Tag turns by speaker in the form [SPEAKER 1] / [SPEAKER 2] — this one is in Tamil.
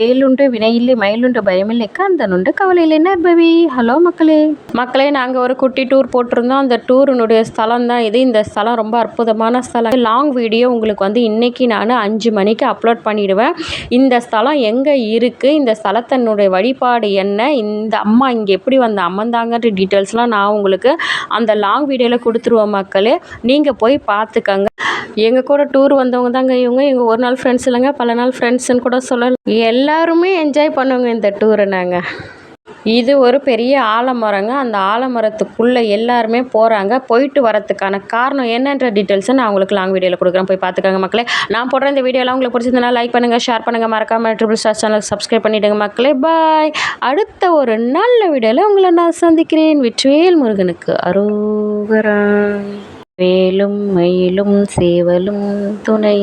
[SPEAKER 1] வேலுண்டு வினையில்லை மயிலுண்டு பயமில்லை கந்தனுண்டு கவலையில்லை நற்பவி. ஹலோ மக்களே நாங்கள் ஒரு குட்டி டூர் போட்டிருந்தோம். அந்த டூரினுடைய ஸ்தலம் தான் இது. இந்த ஸ்தலம் ரொம்ப அற்புதமான ஸ்தலம். லாங் வீடியோ உங்களுக்கு வந்து இன்றைக்கி நான் 5 மணிக்கு அப்லோட் பண்ணிவிடுவேன். இந்த ஸ்தலம் எங்கே இருக்குது, இந்த ஸ்தலத்தினுடைய வழிபாடு என்ன, இந்த அம்மா இங்கே எப்படி வந்து அமர்ந்தாங்கன்ற டீட்டெயில்ஸ்லாம் நான் உங்களுக்கு அந்த லாங் வீடியோவில் கொடுத்துருவேன் மக்களே. நீங்கள் போய் பார்த்துக்கங்க. எங்கள் கூட டூர் வந்தவங்க தாங்க இவங்க. எங்கள் ஒரு நாள் ஃப்ரெண்ட்ஸ் இல்லைங்க, பல நாள் ஃப்ரெண்ட்ஸுன்னு கூட சொல்லலாம். எல்லாருமே என்ஜாய் பண்ணுவோங்க இந்த டூரை. நாங்கள் இது ஒரு பெரிய ஆலமரங்க. அந்த ஆலமரத்துக்குள்ளே எல்லாருமே போகிறாங்க. போயிட்டு வரத்துக்கான காரணம் என்னன்ற டீட்டெயில்ஸை நான் உங்களுக்கு லாங் வீடியோவில் கொடுக்குறேன். போய் பார்த்துக்கோங்க மக்களே. நான் போடுற இந்த வீடியோலாம் உங்களுக்கு பிடிச்சிருந்தனா லைக் பண்ணுங்கள், ஷேர் பண்ணுங்கள், மறக்காமல் ட்ரிபிள் ஸ்டார் சேனல் சப்ஸ்கிரைப் பண்ணிவிடுங்க மக்களே. பாய். அடுத்த ஒரு நல்ல வீடியோவில் உங்களை நான் சந்திக்கிறேன். வெற்றிவேல் முருகனுக்கு அரோகரா. வேலும் மயிலும் சேவலும் துணை.